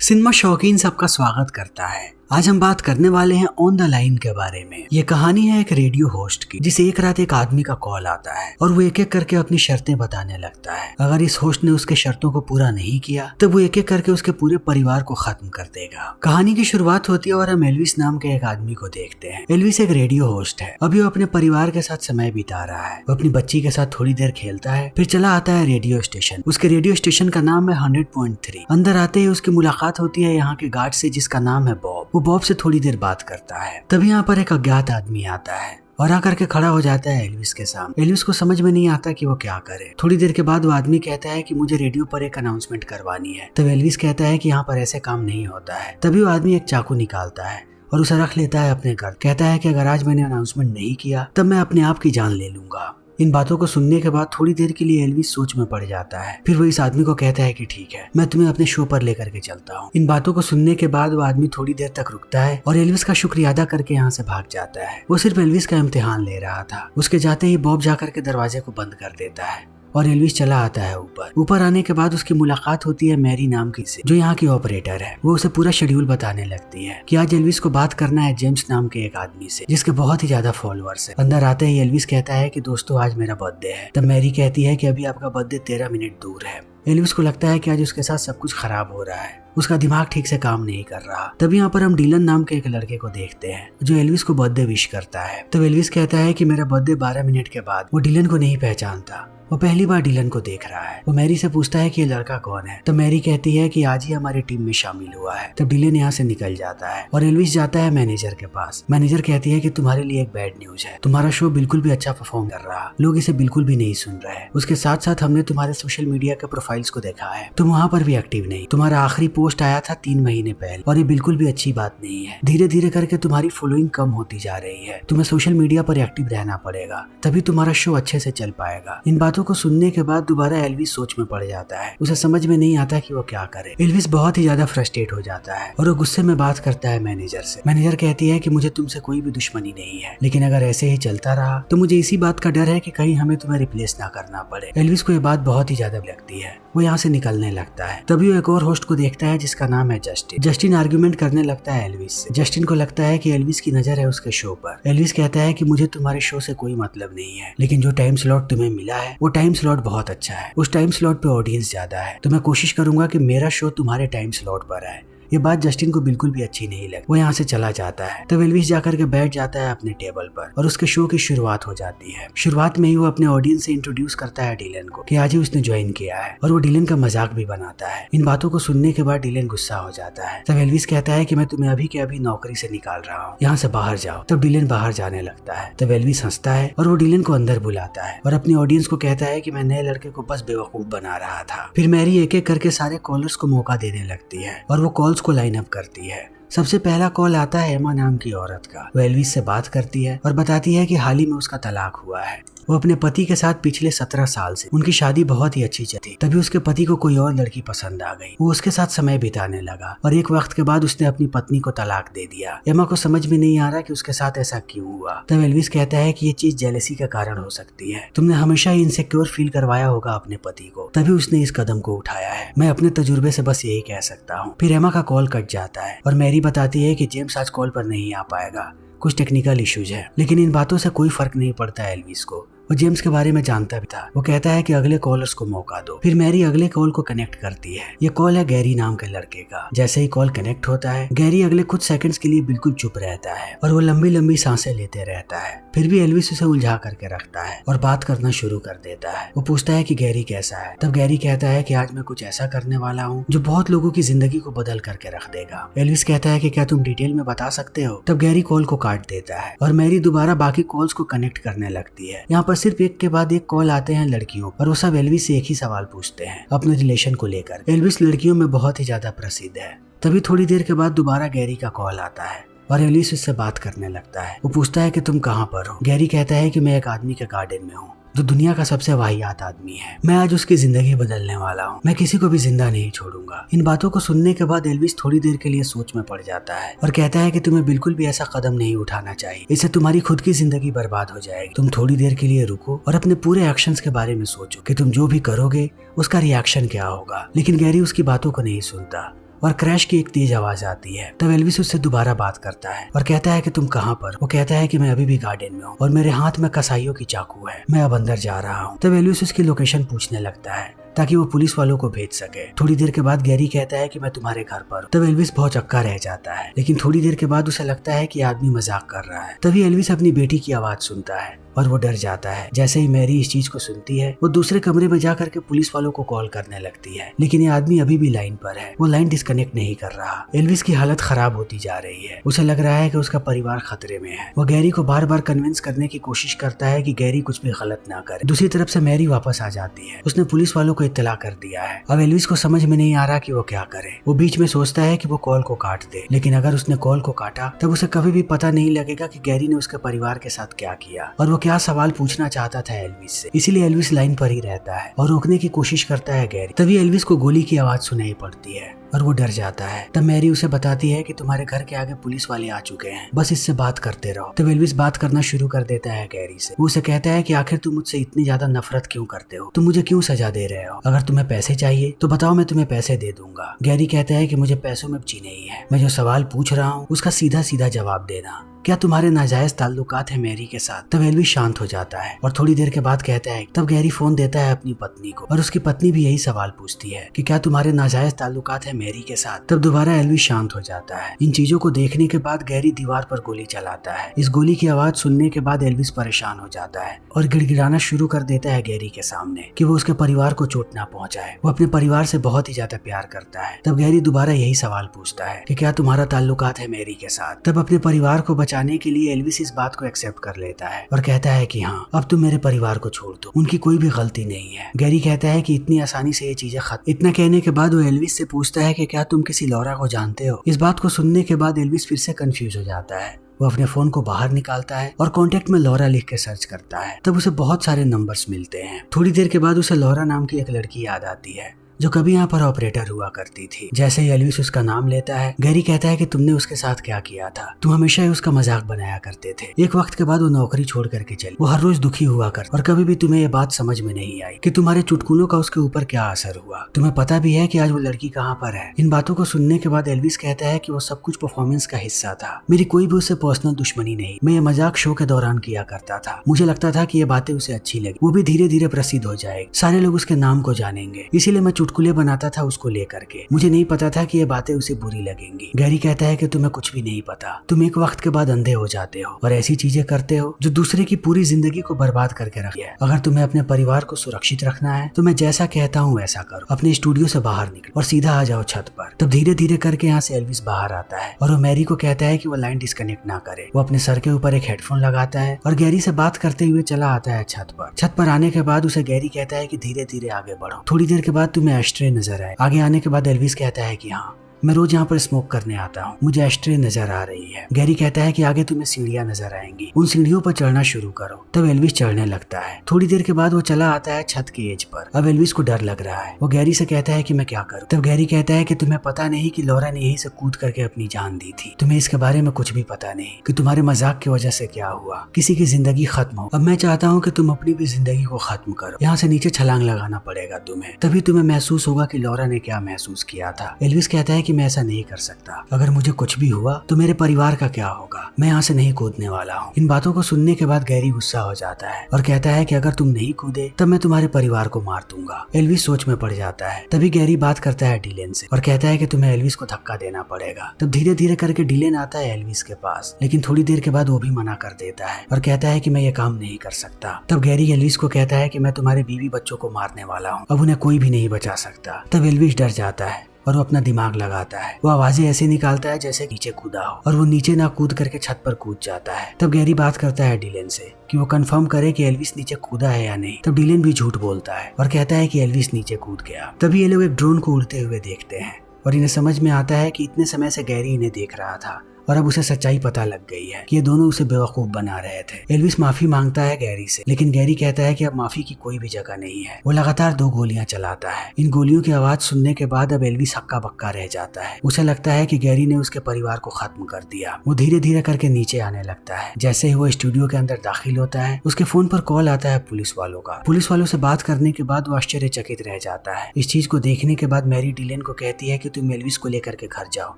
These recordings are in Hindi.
सिनेमा शौकीन सबका स्वागत करता है। आज हम बात करने वाले हैं ऑन द लाइन के बारे में। ये कहानी है एक रेडियो होस्ट की, जिसे एक रात एक आदमी का कॉल आता है और वो एक एक करके अपनी शर्तें बताने लगता है। अगर इस होस्ट ने उसके शर्तों को पूरा नहीं किया तो वो एक एक करके उसके पूरे परिवार को खत्म कर देगा। कहानी की शुरुआत होती है और हम एल्विस नाम के एक आदमी को देखते हैं। एल्विस एक रेडियो होस्ट है। अभी वो अपने परिवार के साथ समय बिता रहा है। वो अपनी बच्ची के साथ थोड़ी देर खेलता है, फिर चला आता है रेडियो स्टेशन। उसके रेडियो स्टेशन का नाम है 100.3। अंदर आते ही उसकी मुलाकात होती है यहाँ के गार्ड से, जिसका नाम है बॉब। वो बॉब से थोड़ी देर बात करता है। तभी यहाँ पर एक अज्ञात आदमी आता है और आकर के खड़ा हो जाता है एल्विस के सामने। एल्विस को समझ में नहीं आता कि वो क्या करे। थोड़ी देर के बाद वो आदमी कहता है कि मुझे रेडियो पर एक अनाउंसमेंट करवानी है। तब एल्विस कहता है कि यहाँ पर ऐसे काम नहीं होता है। तभी वो आदमी एक चाकू निकालता है और उसे रख लेता है अपने घर। कहता है कि अगर आज मैंने अनाउंसमेंट नहीं किया तब मैं अपने आप की जान ले लूंगा। इन बातों को सुनने के बाद थोड़ी देर के लिए एल्विस सोच में पड़ जाता है। फिर वो इस आदमी को कहता है कि ठीक है, मैं तुम्हें अपने शो पर लेकर के चलता हूँ। इन बातों को सुनने के बाद वो आदमी थोड़ी देर तक रुकता है और एल्विस का शुक्रिया अदा करके यहाँ से भाग जाता है। वो सिर्फ एल्विस का इम्तिहान ले रहा था। उसके जाते ही बॉब जाकर के दरवाजे को बंद कर देता है और एल्विस चला आता है ऊपर आने के बाद उसकी मुलाकात होती है मैरी नाम की से, जो यहाँ की ऑपरेटर है। वो उसे पूरा शेड्यूल बताने लगती है कि आज एल्विस को बात करना है जेम्स नाम के एक आदमी से, जिसके बहुत ही ज्यादा फॉलोअर्स है। अंदर आते ही एल्विस कहता है कि दोस्तों आज मेरा बर्थडे है। तब मैरी कहती है कि अभी आपका बर्थडे 13 मिनट दूर है। एल्विस को लगता है कि आज उसके साथ सब कुछ खराब हो रहा है। उसका दिमाग ठीक से काम नहीं कर रहा। तभी यहाँ पर हम डीलन नाम के एक लड़के को देखते हैं जो एल्विस को बर्थडे विश करता है। तब एल्विस कहता है कि मेरा बर्थडे 12 मिनट के बाद। वो डीलन को नहीं पहचानता। वो पहली बार डीलन को देख रहा है। वो मैरी से पूछता है कि ये लड़का कौन है। तो मैरी कहती है कि आज ही हमारी टीम में शामिल हुआ है। तब डीलन यहाँ से निकल जाता है और एल्विस जाता है मैनेजर के पास। मैनेजर कहती है कि तुम्हारे लिए एक बैड न्यूज है। तुम्हारा शो बिल्कुल भी अच्छा परफॉर्म कर रहा, लोग इसे बिल्कुल भी नहीं सुन रहे। उसके साथ साथ हमने तुम्हारे सोशल मीडिया के प्रोफाइल्स को देखा है, तुम वहाँ पर भी एक्टिव नहीं। तुम्हारा आखिरी पोस्ट आया था 3 महीने पहले और ये बिल्कुल भी अच्छी बात नहीं है। धीरे धीरे करके तुम्हारी फॉलोइंग कम होती जा रही है। तुम्हें सोशल मीडिया पर एक्टिव रहना पड़ेगा, तभी तुम्हारा शो अच्छे से चल पाएगा। इन बातों को सुनने के बाद दोबारा एल्विस सोच में पड़ जाता है। उसे समझ में नहीं आता कि वो क्या करे। एल्विस बहुत ही ज्यादा फ्रस्ट्रेट हो जाता है और वो गुस्से में बात करता है मैनेजर से। मैनेजर कहती है कि मुझे तुमसे कोई भी दुश्मनी नहीं है, लेकिन अगर ऐसे ही चलता रहा तो मुझे इसी बात का डर है कि कहीं हमें तुम्हें रिप्लेस ना करना पड़े। एल्विस को ये बात बहुत ही ज्यादा लगती है। वो यहाँ से निकलने लगता है। तभी वो एक और होस्ट को देखता है जिसका नाम है जस्टिन। जस्टिन आर्ग्यूमेंट करने लगता है एल्विस से। जस्टिन को लगता है कि एल्विस की नजर है उसके शो पर। एल्विस कहता है कि मुझे तुम्हारे शो से कोई मतलब नहीं है, लेकिन जो टाइम स्लॉट तुम्हें मिला है वो टाइम स्लॉट बहुत अच्छा है। उस टाइम स्लॉट पे ऑडियंस ज्यादा है, तो मैं कोशिश करूंगा कि मेरा शो तुम्हारे टाइम स्लॉट पर आए। ये बात जस्टिन को बिल्कुल भी अच्छी नहीं लगी। वो यहाँ से चला जाता है। तब एल्विस जाकर के बैठ जाता है अपने टेबल पर और उसके शो की शुरुआत हो जाती है। शुरुआत में ही वो अपने ऑडियंस से इंट्रोड्यूस करता है डीलन को कि आज ही उसने ज्वाइन किया है और वो डीलन का मजाक भी बनाता है। इन बातों को सुनने के बाद डीलन गुस्सा हो जाता है। तब एल्विस कहता है कि मैं तुम्हें अभी के अभी नौकरी से निकाल रहा हूँ, यहाँ से बाहर जाओ। तब डीलन बाहर जाने लगता है। तब एल्विस हंसता है और वो डीलन को अंदर बुलाता है और अपनी ऑडियंस को कहता है कि मैं नए लड़के को बस बेवकूफ बना रहा था। फिर मैरी एक एक करके सारे कॉलर्स को मौका देने लगती है और वो कॉल्स को लाइन अप करती है। सबसे पहला कॉल आता है एमा नाम की औरत का। वो एल्विस से बात करती है और बताती है कि हाल ही में उसका तलाक हुआ है। वो अपने पति के साथ पिछले 17 साल से उनकी शादी बहुत ही अच्छी चली। तभी उसके पति को कोई और लड़की पसंद आ गई। वो उसके साथ समय बिताने लगा और एक वक्त के बाद उसने अपनी पत्नी को तलाक दे दिया। एमा को समझ में नहीं आ रहा कि उसके साथ ऐसा क्यों हुआ। तब एल्विस कहता है कि ये चीज जेलसी का कारण हो सकती है। तुमने हमेशा ही इनसिक्योर फील करवाया होगा अपने पति को, तभी उसने इस कदम को उठाया है। मैं अपने तजुर्बे से बस यही कह सकता हूँ। फिर एमा का कॉल कट जाता है और मैरी बताती है कि जेम्स आज कॉल पर नहीं आ पाएगा, कुछ टेक्निकल इश्यूज है। लेकिन इन बातों से कोई फर्क नहीं पड़ता एल्विस को। वो जेम्स के बारे में जानता भी था। वो कहता है कि अगले कॉलर्स को मौका दो। फिर मैरी अगले कॉल को कनेक्ट करती है। ये कॉल है गैरी नाम के लड़के का। जैसे ही कॉल कनेक्ट होता है, गैरी अगले कुछ सेकंड्स के लिए बिल्कुल चुप रहता है और वो लंबी लंबी सांसें लेते रहता है। फिर भी एल्विस उसे उलझा करके रखता है और बात करना शुरू कर देता है। वो पूछता है कि गैरी कैसा है। तब गैरी कहता है कि आज मैं कुछ ऐसा करने वाला हूँ जो बहुत लोगों की जिंदगी को बदल करके रख देगा। एल्विस कहता है कि क्या तुम डिटेल में बता सकते हो। तब गैरी कॉल को काट देता है और मैरी दोबारा बाकी कॉल्स को कनेक्ट करने लगती है। यहाँ पर सिर्फ एक के बाद एक कॉल आते हैं लड़कियों और वो सब एल्विस से एक ही सवाल पूछते हैं अपने रिलेशन को लेकर। एल्विस लड़कियों में बहुत ही ज्यादा प्रसिद्ध है। तभी थोड़ी देर के बाद दोबारा गैरी का कॉल आता है और एल्विस उससे बात करने लगता है। वो पूछता है कि तुम कहाँ पर हो। गैरी कहता है कि मैं एक आदमी के गार्डन में हूँ जो दुनिया का सबसे वाहियात आदमी है। मैं आज उसकी जिंदगी बदलने वाला हूँ। मैं किसी को भी जिंदा नहीं छोड़ूंगा। इन बातों को सुनने के बाद एल्विस थोड़ी देर के लिए सोच में पड़ जाता है और कहता है कि तुम्हें बिल्कुल भी ऐसा कदम नहीं उठाना चाहिए। इससे तुम्हारी खुद की जिंदगी बर्बाद हो जाएगी। तुम थोड़ी देर के लिए रुको और अपने पूरे एक्शंस के बारे में सोचो कि तुम जो भी करोगे उसका रिएक्शन क्या होगा। लेकिन गैरी उसकी बातों को नहीं सुनता और क्रैश की एक तेज आवाज आती है। तब एल्विस उससे दोबारा बात करता है और कहता है कि तुम कहाँ पर। वो कहता है कि मैं अभी भी गार्डन में हूँ और मेरे हाथ में कसाईयों की चाकू है, मैं अब अंदर जा रहा हूँ। तब एल्विस उसकी लोकेशन पूछने लगता है ताकि वो पुलिस वालों को भेज सके। थोड़ी देर के बाद गैरी कहता है कि मैं तुम्हारे घर पर। तब एल्विस बहुत चक्का रह जाता है, लेकिन थोड़ी देर के बाद उसे लगता है कि आदमी मजाक कर रहा है। तभी एल्विस अपनी बेटी की आवाज सुनता है और वो डर जाता है। जैसे ही मैरी इस चीज को सुनती है, वो दूसरे कमरे में जा करके पुलिस वालों को कॉल करने लगती है, लेकिन ये आदमी अभी भी लाइन पर है। वो लाइन डिस्कनेक्ट नहीं कर रहा। एल्विस की हालत खराब होती जा रही है। उसे लग रहा है कि उसका परिवार खतरे में है। वो गैरी को बार बार कन्विंस करने की कोशिश करता है कि गैरी कुछ भी गलत ना करे। दूसरी तरफ से मैरी वापस आ जाती है। उसने पुलिस वालों को इत्तला कर दिया है। अब एल्विस को समझ में नहीं आ रहा कि वो क्या करे। वो बीच में सोचता है कि वो कॉल को काट दे, लेकिन अगर उसने कॉल को काटा तब उसे कभी भी पता नहीं लगेगा कि गैरी ने उसके परिवार के साथ क्या किया और वो क्या सवाल पूछना चाहता था एल्विस से। इसीलिए एल्विस लाइन पर ही रहता है और रोकने की कोशिश करता है गैरी। तभी एल्विस को गोली की आवाज सुनाई पड़ती है और वो डर जाता है। तब मैरी उसे बताती है कि तुम्हारे घर के आगे पुलिस वाले आ चुके हैं, बस इससे बात करते रहो। तब एल्विस बात करना शुरू कर देता है गैरी से। वो उसे कहता है कि आखिर तुम मुझसे इतनी ज्यादा नफरत क्यों करते हो, तुम मुझे क्यों सजा दे रहे हो? अगर तुम्हें पैसे चाहिए तो बताओ, मैं तुम्हें पैसे दे दूंगा। गैरी कहता है कि मुझे पैसों में रुचि नहीं है, मैं जो सवाल पूछ रहा हूँ उसका सीधा सीधा जवाब देना। क्या तुम्हारे नाजायज ताल्लुकात है मैरी के साथ? तब एल्विस शांत हो जाता है और थोड़ी देर के बाद कहता है। तब गैरी फोन देता है अपनी पत्नी को और उसकी पत्नी भी यही सवाल पूछती है कि क्या तुम्हारे नाजायज ताल्लुकात है मैरी के साथ? तब दोबारा एल्विस शांत हो जाता है। इन चीजों को देखने के बाद गैरी दीवार पर गोली चलाता है। इस गोली की आवाज सुनने के बाद एल्विस परेशान हो जाता है और गिड़गिड़ाना शुरू कर देता है गैरी के सामने कि वो उसके परिवार को चोट ना पहुंचाए। वो अपने परिवार से बहुत ही ज्यादा प्यार करता है। तब गैरी दोबारा यही सवाल पूछता है कि क्या तुम्हारा ताल्लुकात है मैरी के साथ? तब अपने परिवार को बचाने के लिए एल्विस इस बात को एक्सेप्ट कर लेता है और कहता है कि हाँ, अब तुम मेरे परिवार को छोड़ दो, उनकी कोई भी गलती नहीं है। गैरी कहता है कि इतनी आसानी से ये चीजें खत्म। इतना कहने के बाद वो एल्विस से पूछता है कि क्या तुम किसी लौरा को जानते हो? इस बात को सुनने के बाद एल्विस फिर से कंफ्यूज हो जाता है। वो अपने फोन को बाहर निकालता है और कॉन्टेक्ट में लौरा लिख के सर्च करता है। तब उसे बहुत सारे नंबर्स मिलते हैं। थोड़ी देर के बाद उसे लौरा नाम की एक लड़की याद आती है जो कभी यहाँ पर ऑपरेटर हुआ करती थी। जैसे ही एल्विस उसका नाम लेता है, गैरी कहता है कि तुमने उसके साथ क्या किया था? तुम हमेशा ही उसका मजाक बनाया करते थे। एक वक्त के बाद वो नौकरी छोड़ करके चली। वो हर रोज दुखी हुआ कर और कभी भी तुम्हें ये बात समझ में नहीं आई कि तुम्हारे चुटकुलों का उसके ऊपर क्या असर हुआ। तुम्हें पता भी है कि आज वो लड़की कहाँ पर है। इन बातों को सुनने के बाद एल्विस कहता है कि वो सब कुछ परफॉर्मेंस का हिस्सा था। मेरी कोई भी उससे पर्सनल दुश्मनी नहीं, मैं ये मजाक शो के दौरान किया करता था। मुझे लगता था कि ये बातें उसे अच्छी लगी, वो भी धीरे धीरे प्रसिद्ध हो जाएगी, सारे लोग उसके नाम को जानेंगे, इसीलिए मैं चुटकुले बनाता था उसको लेकर के। मुझे नहीं पता था कि ये बातें उसे बुरी लगेंगी। गैरी कहता है कि तुम्हें कुछ भी नहीं पता, तुम एक वक्त के बाद अंधे हो जाते हो और ऐसी चीजें करते हो जो दूसरे की पूरी जिंदगी को बर्बाद करके रखी है। अगर तुम्हें अपने परिवार को सुरक्षित रखना है तो मैं जैसा कहता हूँ वैसा करो। अपने स्टूडियो से बाहर निकलो और सीधा आ जाओ छत पर। तब धीरे धीरे करके यहाँ से एल्विस बाहर आता है और वो मैरी को कहता है कि वो लाइन डिस्कनेक्ट ना करे। वो अपने सर के ऊपर एक हेडफोन लगाता है और गैरी से बात करते हुए चला आता है छत पर। छत पर आने के बाद उसे गैरी कहता है कि धीरे धीरे आगे बढ़ो, थोड़ी देर के बाद तुम्हें एस्ट्रे नजर आए। आगे आने के बाद एल्विस कहता है कि हाँ, मैं रोज यहाँ पर स्मोक करने आता हूँ, मुझे एस्ट्रे नजर आ रही है। गैरी कहता है कि आगे तुम्हें सीढ़ियां नजर आएंगी, उन सीढ़ियों पर चढ़ना शुरू करो। तब एल्विस चढ़ने लगता है। थोड़ी देर के बाद वो चला आता है छत के एज पर। अब एल्विस को डर लग रहा है। वो गैरी से कहता है कि मैं क्या करूँ। तब गैरी कहता है कि तुम्हें पता नहीं कि लौरा ने यहीं से कूद करके अपनी जान दी थी। तुम्हें इसके बारे में कुछ भी पता नहीं कि तुम्हारे मजाक की वजह से क्या हुआ, किसी की जिंदगी खत्म हो। अब मैं चाहता हूँ कि तुम अपनी भी जिंदगी को खत्म करो। यहाँ से नीचे छलांग लगाना पड़ेगा तुम्हें, तभी तुम्हें महसूस होगा कि लौरा ने क्या महसूस किया था। एल्विस कहता है कि मैं ऐसा नहीं कर सकता। अगर मुझे कुछ भी हुआ तो मेरे परिवार का क्या होगा, मैं यहाँ से नहीं कूदने वाला हूँ। इन बातों को सुनने के बाद गैरी गुस्सा हो जाता है और कहता है कि अगर तुम नहीं कूदे तब मैं तुम्हारे परिवार को मार दूंगा। एल्विस सोच में पड़ जाता है। तभी गैरी बात करता है डिलेन से और कहता है कि तुम्हें एल्विस को धक्का देना पड़ेगा। तब धीरे धीरे करके डिलेन आता है एल्विस के पास, लेकिन थोड़ी देर के बाद वो भी मना कर देता है और कहता है कि मैं ये काम नहीं कर सकता। तब गैरी एल्विस को कहता है कि मैं तुम्हारे बीवी बच्चों को मारने वाला हूँ, अब उन्हें कोई भी नहीं बचा सकता। तब एल्विस डर जाता है और वो अपना दिमाग लगाता है। वो आवाजें ऐसे निकालता है जैसे नीचे कूदा हो और वो नीचे ना कूद करके छत पर कूद जाता है। तब गैरी बात करता है डिलेन से कि वो कंफर्म करे कि एल्विस नीचे कूदा है या नहीं। तब डिलेन भी झूठ बोलता है और कहता है कि एल्विस नीचे कूद गया। तभी ये लोग एक ड्रोन को उड़ते हुए देखते हैं और इन्हें समझ में आता है कि इतने समय से गैरी इन्हें देख रहा था और अब उसे सच्चाई पता लग गई है कि ये दोनों उसे बेवकूफ बना रहे थे। एल्विस माफी मांगता है गैरी से, लेकिन गैरी कहता है कि अब माफी की कोई भी जगह नहीं है। वो लगातार 2 गोलियां चलाता है। इन गोलियों की आवाज सुनने के बाद अब एल्विस हक्का बक्का रह जाता है। उसे लगता है कि गैरी ने उसके परिवार को खत्म कर दिया। वो धीरे धीरे करके नीचे आने लगता है। जैसे ही वो स्टूडियो के अंदर दाखिल होता है, उसके फोन पर कॉल आता है पुलिस वालों का। पुलिस वालों से बात करने के बाद वो आश्चर्यचकित रह जाता है। इस चीज को देखने के बाद मैरी डिलेन को कहती है कि तुम एल्विस को लेकर के घर जाओ,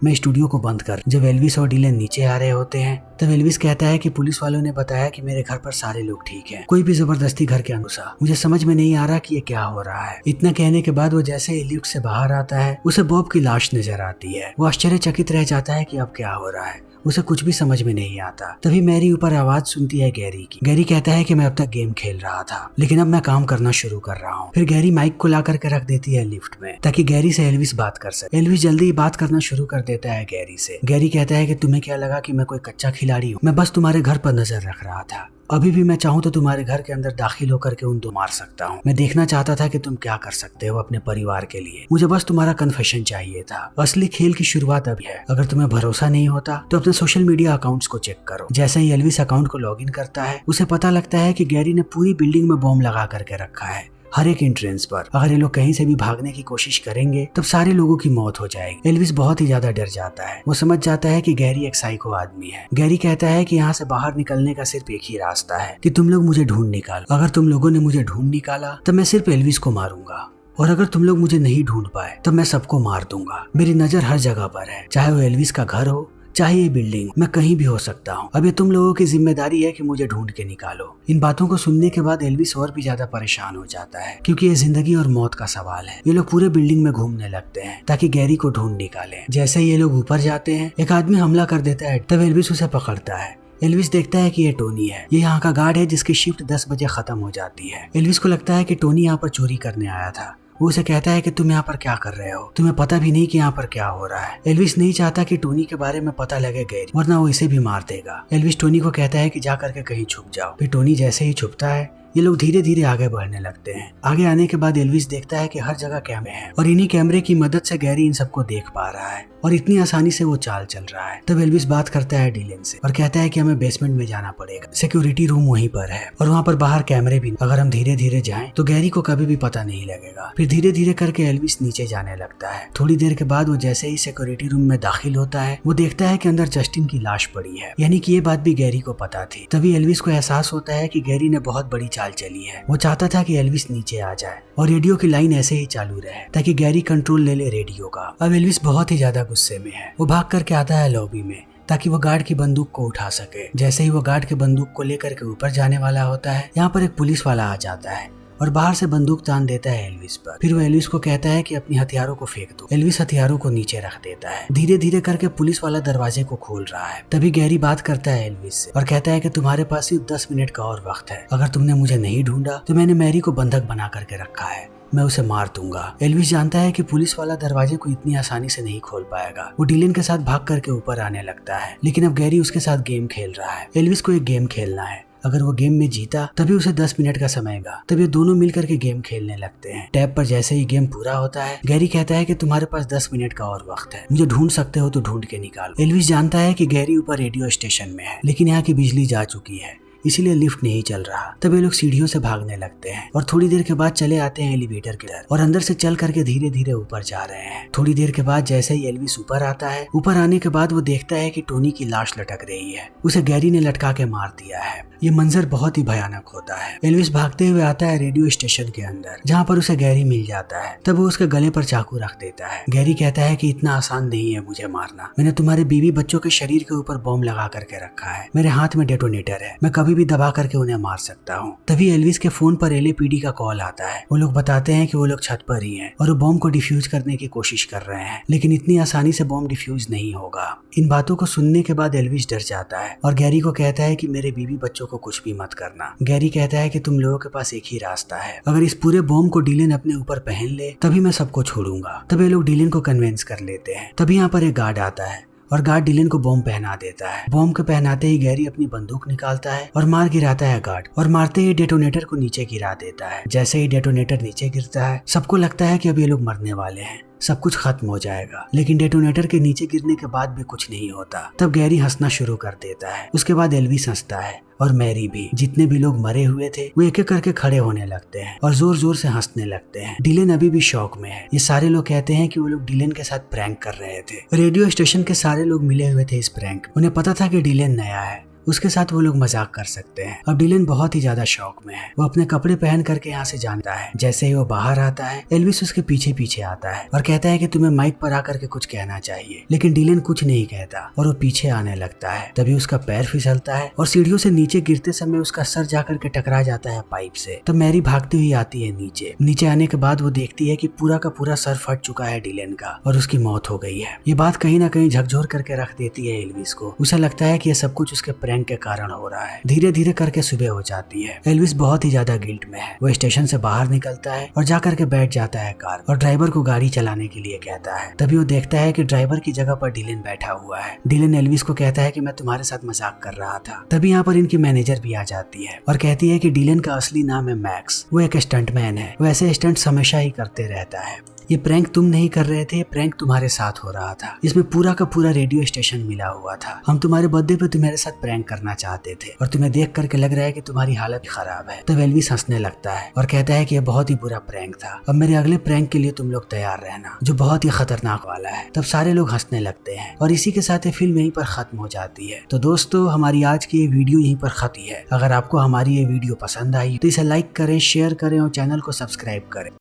मैं स्टूडियो को बंद कर। जब एल्विस और डिलेन नीचे आ रहे होते हैं तब एल्विस कहता है कि पुलिस वालों ने बताया कि मेरे घर पर सारे लोग ठीक हैं, कोई भी जबरदस्ती घर के अंदर घुसा। मुझे समझ में नहीं आ रहा कि ये क्या हो रहा है। इतना कहने के बाद वो जैसे ही लिफ्ट से बाहर आता है उसे बॉब की लाश नजर आती है। वो आश्चर्यचकित रह जाता है कि अब क्या हो रहा है। उसे कुछ भी समझ में नहीं आता। तभी मैरी ऊपर आवाज सुनती है गैरी की। गैरी कहता है कि मैं अब तक गेम खेल रहा था, लेकिन अब मैं काम करना शुरू कर रहा हूँ। फिर गैरी माइक को ला करके रख देती है लिफ्ट में ताकि गैरी से एल्विस बात कर सके। एल्विस जल्दी ही बात करना शुरू कर देता है गैरी से। गैरी कहता है कि तुम्हें क्या लगा कि मैं कोई कच्चा खिलाड़ी हूँ? मैं बस तुम्हारे घर पर नजर रख रहा था। अभी भी मैं चाहूँ तो तुम्हारे घर के अंदर दाखिल होकर के उन दो मार सकता हूँ। मैं देखना चाहता था कि तुम क्या कर सकते हो अपने परिवार के लिए। मुझे बस तुम्हारा कन्फेशन चाहिए था। असली खेल की शुरुआत अभी है। अगर तुम्हें भरोसा नहीं होता तो अपने सोशल मीडिया अकाउंट्स को चेक करो। जैसे ही एल्विस अकाउंट को लॉगिन करता है उसे पता लगता है कि गैरी ने पूरी बिल्डिंग में बॉम्ब लगा करके रखा है, हर एक एंट्रेंस पर। अगर ये लोग कहीं से भी भागने की कोशिश करेंगे तब सारे लोगों की मौत हो जाएगी। एल्विस बहुत ही ज्यादा डर जाता है। वो समझ जाता है कि गैरी एक साइको आदमी है। गैरी कहता है कि यहाँ से बाहर निकलने का सिर्फ एक ही रास्ता है कि तुम लोग मुझे ढूंढ निकालो। अगर तुम लोगों ने मुझे ढूंढ निकाला तब मैं सिर्फ एल्विस को मारूंगा, और अगर तुम लोग मुझे नहीं ढूंढ पाए तब मैं सबको मार दूंगा। मेरी नजर हर जगह पर है, चाहे वो एल्विस का घर हो चाहे ये बिल्डिंग, मैं कहीं भी हो सकता हूँ। अब ये तुम लोगों की जिम्मेदारी है कि मुझे ढूंढ के निकालो। इन बातों को सुनने के बाद एल्विस और भी ज्यादा परेशान हो जाता है, क्योंकि ये जिंदगी और मौत का सवाल है। ये लोग पूरे बिल्डिंग में घूमने लगते हैं ताकि गैरी को ढूंढ निकालें। जैसे ही ये लोग ऊपर जाते हैं एक आदमी हमला कर देता है। तब एल्विस उसे पकड़ता है। एल्विस देखता है कि ये टोनी है। ये यहाँ का गार्ड है जिसकी शिफ्ट 10 बजे खत्म हो जाती है। एल्विस को लगता है कि टोनी यहाँ पर चोरी करने आया था। वो उसे कहता है कि तुम यहाँ पर क्या कर रहे हो, तुम्हें पता भी नहीं कि यहाँ पर क्या हो रहा है। एल्विस नहीं चाहता कि टोनी के बारे में पता लगे गैरी, वरना वो इसे भी मार देगा। एल्विस टोनी को कहता है कि जा करके कहीं छुप जाओ। फिर टोनी जैसे ही छुपता है ये लोग धीरे धीरे आगे बढ़ने लगते हैं। आगे आने के बाद एल्विस देखता है कि हर जगह कैमरे हैं और इन्हीं कैमरे की मदद से गैरी इन सबको देख पा रहा है और इतनी आसानी से वो चाल चल रहा है। तब एल्विस बात करता है डिलेन से और कहता है कि हमें बेसमेंट में जाना पड़ेगा, सिक्योरिटी रूम वहीं पर है और वहाँ पर बाहर कैमरे भी। अगर हम धीरे धीरे जाएं तो गैरी को कभी भी पता नहीं लगेगा। फिर धीरे धीरे करके एल्विस नीचे जाने लगता है। थोड़ी देर के बाद वो जैसे ही सिक्योरिटी रूम में दाखिल होता है वो देखता है कि अंदर जस्टिन की लाश पड़ी है, यानी कि ये बात भी गैरी को पता थी। तभी एल्विस को एहसास होता है कि गैरी ने बहुत बड़ी चाल चली है। वो चाहता था कि एल्विस नीचे आ जाए और रेडियो की लाइन ऐसे ही चालू रहे ताकि गैरी कंट्रोल ले ले रेडियो का। अब एल्विस बहुत ही ज्यादा गुस्से में है। वो भाग करके आता है लॉबी में ताकि वो गार्ड की बंदूक को उठा सके। जैसे ही वो गार्ड की बंदूक को लेकर के ऊपर जाने वाला होता है यहाँ पर एक पुलिस वाला आ जाता है और बाहर से बंदूक तान देता है एल्विस पर। फिर वो एल्विस को कहता है कि अपनी हथियारों को फेंक दो। एल्विस हथियारों को नीचे रख देता है। धीरे धीरे करके पुलिस वाला दरवाजे को खोल रहा है। तभी गैरी बात करता है एल्विस से और कहता है कि तुम्हारे पास सिर्फ 10 मिनट का और वक्त है। अगर तुमने मुझे नहीं ढूंढा तो मैंने मैरी को बंधक बना करके रखा है, मैं उसे मार दूंगा। एल्विस जानता है कि पुलिस वाला दरवाजे को इतनी आसानी से नहीं खोल पाएगा। वो डिलेन के साथ भाग करके ऊपर आने लगता है, लेकिन अब गैरी उसके साथ गेम खेल रहा है। एल्विस को एक गेम खेलना है। अगर वो गेम में जीता तभी उसे 10 मिनट का समय होगा। तब ये दोनों मिलकर के गेम खेलने लगते हैं। टैब पर जैसे ही गेम पूरा होता है गैरी कहता है कि तुम्हारे पास 10 मिनट का और वक्त है, मुझे ढूंढ सकते हो तो ढूंढ के निकालो। एल्विस जानता है कि गैरी ऊपर रेडियो स्टेशन में है, लेकिन यहाँ की बिजली जा चुकी है, इसीलिए लिफ्ट नहीं चल रहा। तब ये लोग सीढ़ियों से भागने लगते हैं और थोड़ी देर के बाद चले आते हैं एलिवेटर की तरफ और अंदर से चल करके धीरे धीरे ऊपर जा रहे हैं। थोड़ी देर के बाद जैसे ही एल्विस ऊपर आता है, ऊपर आने के बाद वो देखता है कि टोनी की लाश लटक रही है। उसे गैरी ने लटका के मार दिया है। ये मंजर बहुत ही भयानक होता है। एल्विस भागते हुए आता है रेडियो स्टेशन के अंदर, जहाँ पर उसे गैरी मिल जाता है। तब वो उसके गले पर चाकू रख देता है। गैरी कहता है कि इतना आसान नहीं है मुझे मारना, मैंने तुम्हारे बीवी बच्चों के शरीर के ऊपर बॉम्ब लगा करके रखा है, मेरे हाथ में डेटोनेटर है, मैं कभी भी दबा करके उन्हें मार सकता हूँ। तभी एल्विस के फोन पर LAPD का कॉल आता है। वो लोग बताते हैं कि वो लोग छत पर ही हैं और वो बॉम्ब को डिफ्यूज करने की कोशिश कर रहे हैं, लेकिन इतनी आसानी से बॉम्ब डिफ्यूज नहीं होगा। इन बातों को सुनने के बाद एल्विस डर जाता है और गैरी को कहता है कि मेरे बीवी बच्चों को कुछ भी मत करना। गैरी कहता है कि तुम लोगों के पास एक ही रास्ता है, अगर इस पूरे बॉम्ब को डिलेन अपने ऊपर पहन ले तभी मैं सबको छोड़ूंगा। तब ये लोग डिलेन को कन्विंस कर लेते हैं। तभी यहाँ पर एक गार्ड आता है और गार्ड डिलेन को बॉम्ब पहना देता है। बॉम्ब के पहनाते ही गैरी अपनी बंदूक निकालता है और मार गिराता है गार्ड, और मारते ही डेटोनेटर को नीचे गिरा देता है। जैसे ही डेटोनेटर नीचे गिरता है सबको लगता है कि अब ये लोग मरने वाले हैं। सब कुछ खत्म हो जाएगा। लेकिन डेटोनेटर के नीचे गिरने के बाद भी कुछ नहीं होता। तब गैरी हंसना शुरू कर देता है। उसके बाद एल्विस हंसता है और मैरी भी। जितने भी लोग मरे हुए थे वो एक एक करके खड़े होने लगते हैं और जोर जोर से हंसने लगते हैं। डिलेन अभी भी शौक में है। ये सारे लोग कहते हैं कि वो लोग डिलेन के साथ प्रैंक कर रहे थे। रेडियो स्टेशन के सारे लोग मिले हुए थे इस प्रैंक। उन्हें पता था कि डिलेन नया है, उसके साथ वो लोग मजाक कर सकते हैं। अब डिलेन बहुत ही ज्यादा शौक में है। वो अपने कपड़े पहन करके यहाँ से जानता है। जैसे ही वो बाहर आता है एल्विस उसके पीछे पीछे आता है और कहता है कि तुम्हें माइक पर आकर के कुछ कहना चाहिए। लेकिन डिलेन कुछ नहीं कहता और वो पीछे आने लगता है। तभी उसका पैर फिसलता है और सीढ़ियों से नीचे गिरते समय उसका सर जाकर के टकरा जाता है पाइप से। तब मैरी भागती हुई आती है नीचे। नीचे आने के बाद वो देखती है कि पूरा का पूरा सर फट चुका है डिलेन का और उसकी मौत हो गई है। ये बात कहीं ना कहीं झकझोर करके रख देती है एल्विस को। उसे लगता है कि ये सब कुछ उसके प्रैंक के कारण हो रहा है। धीरे धीरे करके सुबह हो जाती है। एल्विस बहुत ही ज्यादा गिल्ट में है। वो स्टेशन से बाहर निकलता है और जाकर के बैठ जाता है कार और ड्राइवर को गाड़ी चलाने के लिए कहता है। तभी वो देखता है कि ड्राइवर की जगह पर डिलेन बैठा हुआ है। डिलेन एल्विस को कहता है कि मैं तुम्हारे साथ मजाक कर रहा था। तभी यहाँ पर इनकी मैनेजर भी आ जाती है और कहती है कि डिलेन का असली नाम है मैक्स। वो एक स्टंटमैन है। वो ऐसे स्टंट्स हमेशा ही करते रहता है। ये प्रैंक तुम नहीं कर रहे थे, प्रैंक तुम्हारे साथ हो रहा था। इसमें पूरा का पूरा रेडियो स्टेशन मिला हुआ था। हम तुम्हारे बर्थडे पे तुम्हारे साथ प्रैंक करना चाहते थे और तुम्हें देख करके लग रहा है कि तुम्हारी हालत खराब है। तब एल्विस हंसने लगता है और कहता है कि यह बहुत ही बुरा प्रैंक था। अब मेरे अगले प्रैंक के लिए तुम लोग तैयार रहना, जो बहुत ही खतरनाक वाला है। तब सारे लोग हंसने लगते हैं और इसी के साथ ये फिल्म यहीं पर खत्म हो जाती है। तो दोस्तों, हमारी आज की ये वीडियो यहीं पर खत्म है। अगर आपको हमारी ये वीडियो पसंद आई तो इसे लाइक करें, शेयर करें और चैनल को सब्सक्राइब करें।